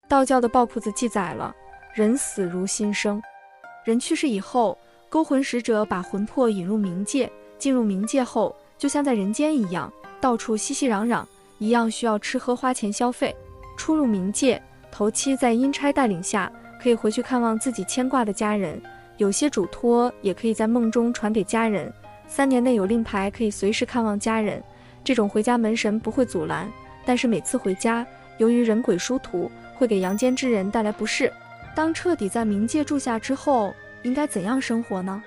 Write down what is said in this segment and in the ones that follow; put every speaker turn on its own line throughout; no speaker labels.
道教的《抱朴子》记载了，人死如新生。人去世以后，勾魂使者把魂魄引入冥界，进入冥界后，就像在人间一样，到处熙熙攘攘，一样需要吃喝花钱消费。出入冥界，头七在阴差带领下，可以回去看望自己牵挂的家人，有些嘱托也可以在梦中传给家人。3年内有令牌，可以随时看望家人，这种回家门神不会阻拦，但是每次回家，由于人鬼殊途，会给阳间之人带来不适。当彻底在冥界住下之后，应该怎样生活呢？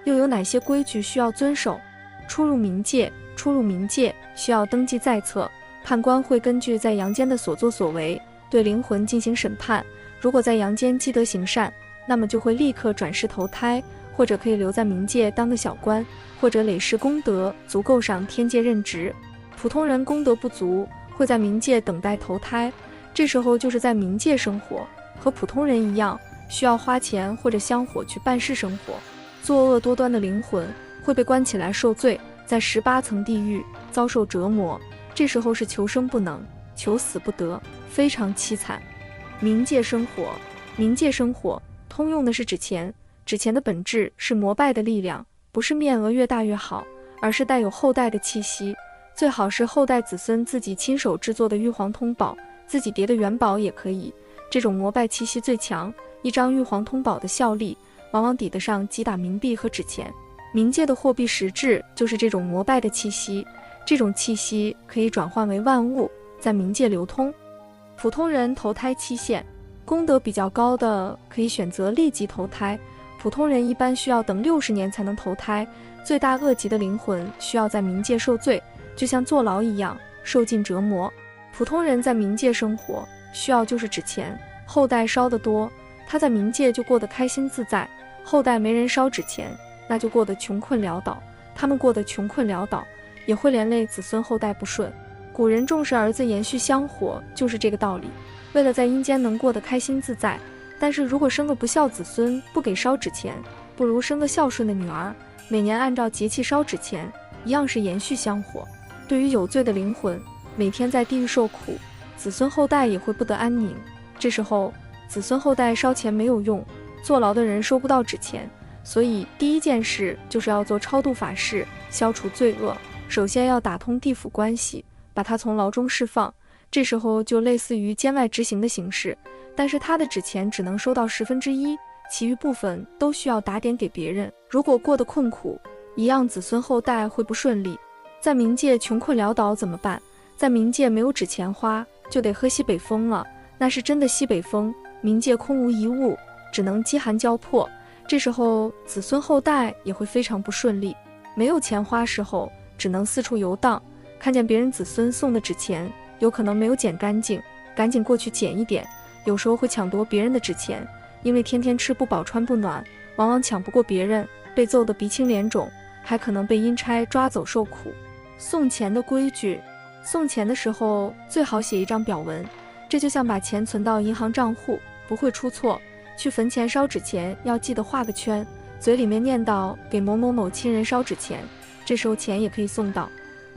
又有哪些规矩需要遵守？出入冥界需要登记在册，判官会根据在阳间的所作所为，对灵魂进行审判。如果在阳间积德行善，那么就会立刻转世投胎，或者可以留在冥界当个小官，或者累世功德足够上天界任职。普通人功德不足，会在冥界等待投胎，这时候就是在冥界生活，和普通人一样，需要花钱或者香火去办事生活。作恶多端的灵魂会被关起来受罪，在18层地狱遭受折磨，这时候是求生不能，求死不得，非常凄惨。冥界生活通用的是纸钱，纸钱的本质是膜拜的力量，不是面额越大越好，而是带有后代的气息，最好是后代子孙自己亲手制作的玉皇通宝，自己叠的元宝也可以，这种膜拜气息最强。一张玉皇通宝的效力往往抵得上几打冥币和纸钱。冥界的货币实质就是这种膜拜的气息，这种气息可以转换为万物，在冥界流通。普通人投胎期限，功德比较高的可以选择立即投胎，普通人一般需要等60年才能投胎，罪大恶极的灵魂需要在冥界受罪，就像坐牢一样受尽折磨。普通人在冥界生活需要就是纸钱，后代烧得多，他在冥界就过得开心自在，后代没人烧纸钱，那就过得穷困潦倒，他们过得穷困潦倒，也会连累子孙后代不顺。古人重视儿子延续香火，就是这个道理，为了在阴间能过得开心自在。但是如果生个不孝子孙，不给烧纸钱，不如生个孝顺的女儿，每年按照节气烧纸钱，一样是延续香火。对于有罪的灵魂，每天在地狱受苦，子孙后代也会不得安宁。这时候子孙后代烧钱没有用，坐牢的人收不到纸钱，所以第一件事就是要做超度法事，消除罪恶。首先要打通地府关系，把他从牢中释放，这时候就类似于监外执行的形式，但是他的纸钱只能收到1/10，其余部分都需要打点给别人。如果过得困苦，一样子孙后代会不顺利。在冥界穷困潦倒怎么办？在冥界没有纸钱花，就得喝西北风了，那是真的西北风，冥界空无一物，只能饥寒交迫，这时候子孙后代也会非常不顺利。没有钱花时候，只能四处游荡，看见别人子孙送的纸钱，有可能没有捡干净，赶紧过去捡一点，有时候会抢夺别人的纸钱，因为天天吃不饱穿不暖，往往抢不过别人，被揍得鼻青脸肿，还可能被阴差抓走受苦。送钱的规矩，送钱的时候最好写一张表文，这就像把钱存到银行账户，不会出错。去坟前烧纸钱要记得画个圈，嘴里面念叨给某某某亲人烧纸钱，这时候钱也可以送到。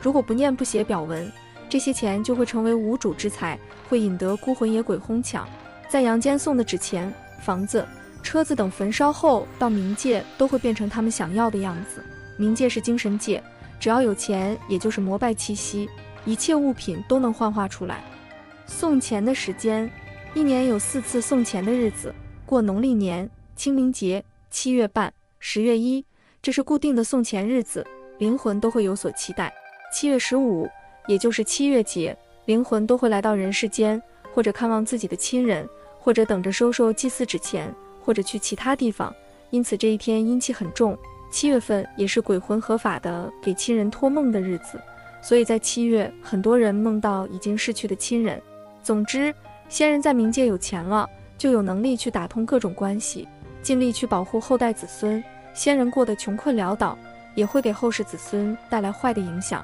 如果不念不写表文，这些钱就会成为无主之财，会引得孤魂野鬼哄抢。在阳间送的纸钱、房子、车子等焚烧后，到冥界都会变成他们想要的样子。冥界是精神界，只要有钱，也就是膜拜气息，一切物品都能幻化出来。送钱的时间，一年有4次送钱的日子，过农历年、清明节、7月半、10月1，这是固定的送钱日子，灵魂都会有所期待。7月15，也就是7月节，灵魂都会来到人世间，或者看望自己的亲人，或者等着收受祭祀纸钱，或者去其他地方，因此这一天阴气很重。7月份也是鬼魂合法的给亲人托梦的日子，所以在7月，很多人梦到已经逝去的亲人。总之，先人在冥界有钱了，就有能力去打通各种关系，尽力去保护后代子孙。先人过得穷困潦倒，也会给后世子孙带来坏的影响。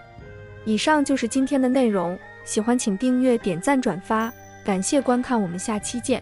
以上就是今天的内容，喜欢请订阅、点赞、转发，感谢观看，我们下期见。